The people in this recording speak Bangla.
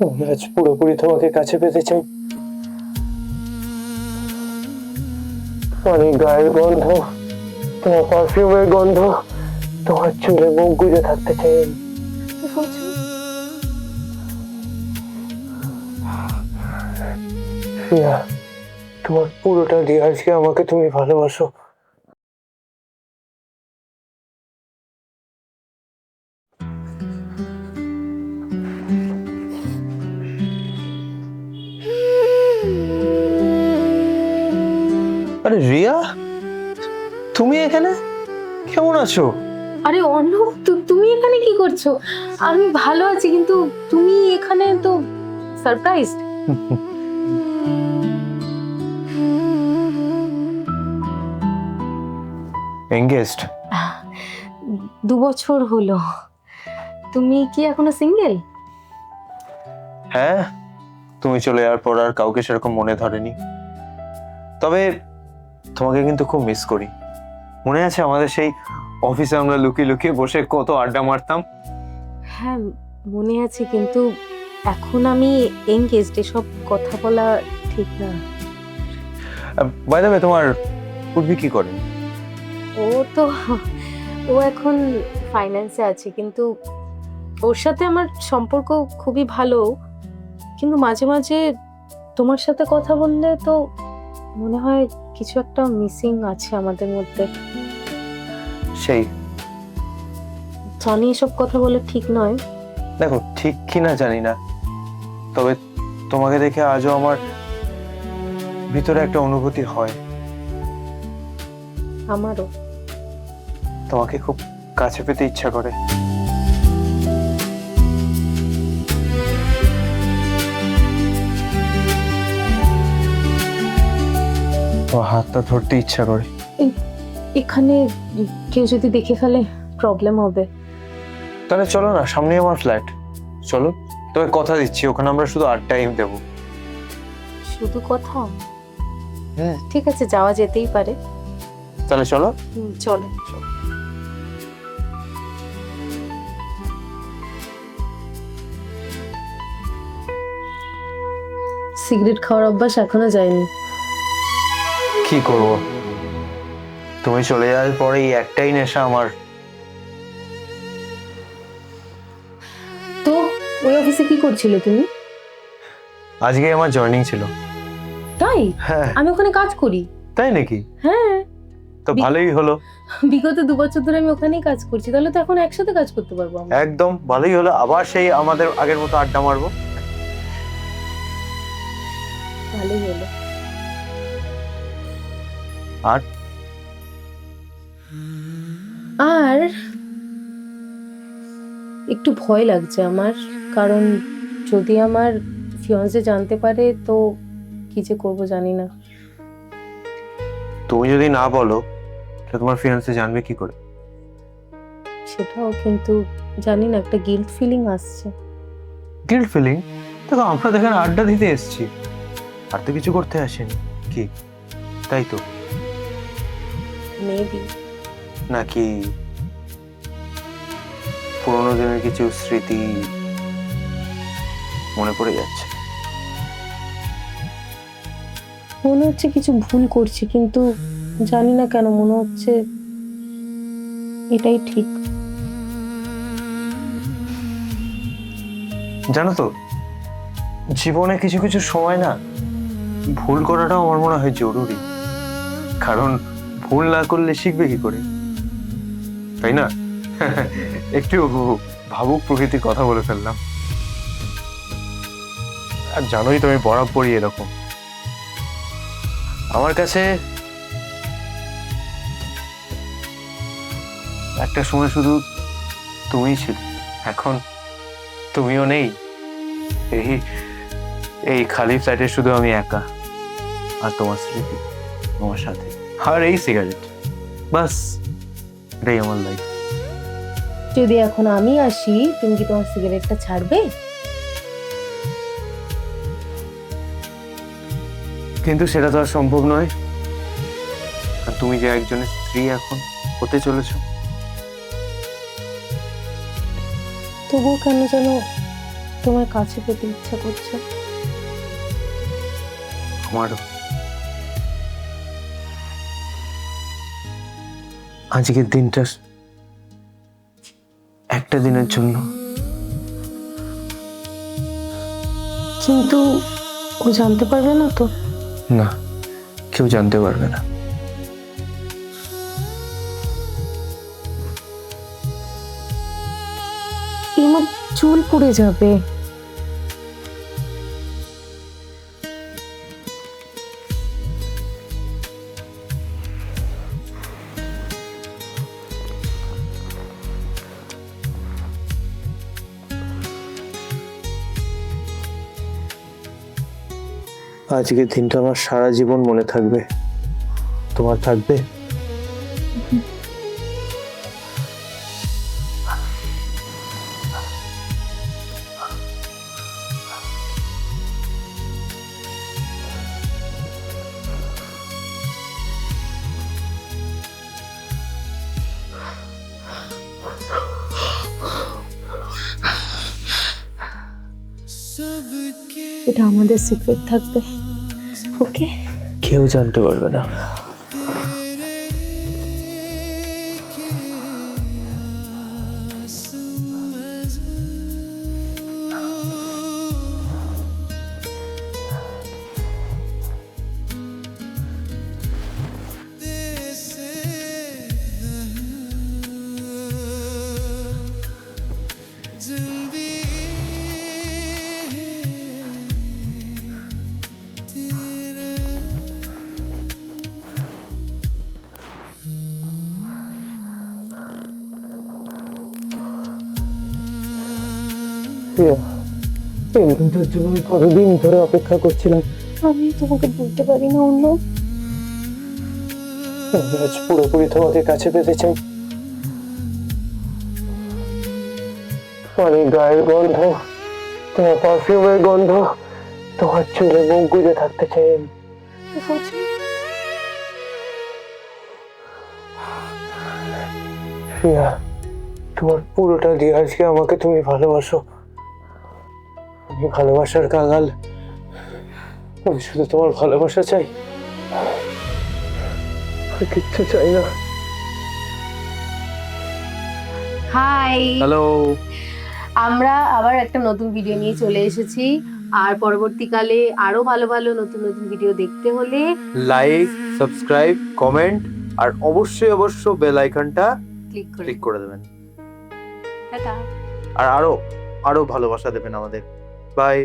আমি আজ পুরোপুরি তোমাকে কাছে পেতে চাই। অনেক গায়ের গন্ধ, তোমার পারফিউমের গন্ধ, তোমার চুলে মুখ গুজে থাকতে চাই আমি। প্রিয়া, তোমার পুরোটা দিয়ে আজকে আমাকে তুমি ভালোবাসো। আরে রিয়া, তুমি এখানে কেমন আছো? আরে অর্ণব, তুমি এখানে কি করছো? আমি ভালো আছি, কিন্তু তুমি এখানে তো সারপ্রাইজড। এঙ্গেজড? 2 বছর হলো। তুমি কি এখনো সিঙ্গেল? হ্যাঁ, তুমি চলে যাওয়ার পর আর কাউকে সেরকম মনে ধরেনি। তবে তোমাকে কিন্তু খুব মিস করি। মনে আছে আমাদের সেই অফিসে আমরা লুকিয়ে লুকিয়ে বসে কত আড্ডা মারতাম? হ্যাঁ মনে আছে, কিন্তু এখন আমি এনগেজড, এসব কথা বলা ঠিক না। বাই দ্য ওয়ে, তোমার পূর্বী কি করে? ও তো ও এখন ফাইন্যান্সে আছে, কিন্তু ওর সাথে আমার সম্পর্ক খুবই ভালো। কিন্তু মাঝে মাঝে তোমার সাথে কথা বললে তো মনে হয় কিছু একটা মিসিং আছে আমাদের মধ্যে। সেই জানি এসব কথা বলে ঠিক নয়। দেখো, ঠিক কিনা জানি না, তবে তোমাকে দেখে আজও আমার ভিতরে একটা অনুভূতি হয়। আমারও। তোমাকে খুব কাছে পেতে ইচ্ছা করে। তোমার হাতটা ধরতে ইচ্ছা করে। এখানে কেউ যদি দেখে ফেলে প্রবলেম হবে। তাহলে চলো না, সামনে আমার ফ্ল্যাট, চলো। তবে কথা দিচ্ছি, ওখানে আমরা শুধু আড্ডাই দেবো। শুধু কথা? হ্যাঁ, ঠিক আছে, যাওয়া যেতেই পারে। তাহলে চলো। চলো। সিগারেট খাওয়ার অভ্যাস এখনো যায়নি। কি করব, তুমি চলে যাওয়ার পরে এই একটাই নেশা আমার। তো ওই অফিসে কি করছিলে তুমি? আজকে আমার জয়েনিং ছিল। তাই? হ্যাঁ। আমি ওখানে কাজ করি। তাই নাকি? হ্যাঁ, তো ভালোই হলো। বিগত 2 বছর ধরে আমি ওখানেই কাজ করছি, তাহলে তো এখন একসাথে কাজ করতে পারবো আমরা। একদম ভালোই হলো, আবার সেই আমাদের আগের মতো আড্ডা মারবো। ভালোই হলো। আর আর একটু ভয় লাগছে আমার, কারণ যদি আমার ফিয়ান্সে জানতে পারে তো কি যে করবো জানি না। তুমি যদি না বলো, তাহলে তোমার ফিয়ান্সে জানবে কি করে? সেটাও, কিন্তু জানি না, একটা গিল্ট ফিলিং আসছে। Guilt feeling? দেখো, আমরা তো এখানে আড্ডা দিতে এসেছি, আর তো কিছু করতে আসেনি। কি, তাই তো? মেবি। নাকি পুরোনো দিনের কিছু স্মৃতি মনে পড়ে যাচ্ছে? মনে হচ্ছে কিছু ভুল করছি, কিন্তু জানি না কেন মনে হচ্ছে এটাই ঠিক। জানো তো, জীবনে কিছু কিছু সময় না ভুল করাটাও আমার মনে হয় জরুরি, কারণ ভুল না করলে শিখবে কি করে, তাই না? একটু ভাবুক প্রকৃতির কথা বলে ফেললাম। আর জানোই তো, আমি বরাবরই এরকম। আমার কাছে একটা সময় শুধু তুমিই ছিল, এখন তুমিও নেই। এই এই খালি ফ্ল্যাটে শুধু আমি একা, আর তোমার স্মৃতি তোমার সাথে, আর এই সিগারেট, বাস এটাই আমার লাইফ। যদি এখন আমি আসি, তুমি কি তোমার সিগারেটটা ছাড়বে? কিন্তু সেটা তো আর সম্ভব নয়, আর তুমি যে একজনের স্ত্রী এখন হতে চলেছ। তবুও কেন যেন তোমার কাছে পেতে ইচ্ছা করছে। আমারও। আজকের দিনটা একটা দিনের জন্য। কিন্তু ও জানতে পারবে না তো? না, কেউ জানতে পারবে না। আমার চুল পুড়ে যাবে। আজকের দিনটা আমার সারা জীবন মনে থাকবে। তোমার থাকবে? এটা আমাদের সিক্রেট থাকবে, ওকে? কেউ জানতে পারবে না। এই দিনটার জন্য আমি কতদিন ধরে অপেক্ষা করছিলাম। আমি তোমাকে বলতে পারি না অন্য। আমি আজ পুরোপুরি তোমাকে কাছে পেতে চাই। অনেক গায়ের গন্ধ, তোমার পারফিউমের গন্ধ, তোমার চুলে মুখ গুজে থাকতে চাই আমি। প্রিয়া, তোমার পুরোটা দিয়ে আজকে আমাকে তুমি ভালোবাসো। আমি ভালোবাসার কাঙাল। আমি শুধু তোমার ভালোবাসা চাই, আর কিচ্ছু চাই না। Hi, hello. আমরা আবার একটা নতুন ভিডিও নিয়ে চলে এসেছি। আর পরবর্তীকালে আরো ভালো ভালো নতুন নতুন ভিডিও দেখতে হলে লাইক, সাবস্ক্রাইব, কমেন্ট আর অবশ্যই বেল আইকনটা ক্লিক ক্লিক করে দেবেন। টাটা। আর আরো ভালোবাসা দেবেন আমাদের। বাই।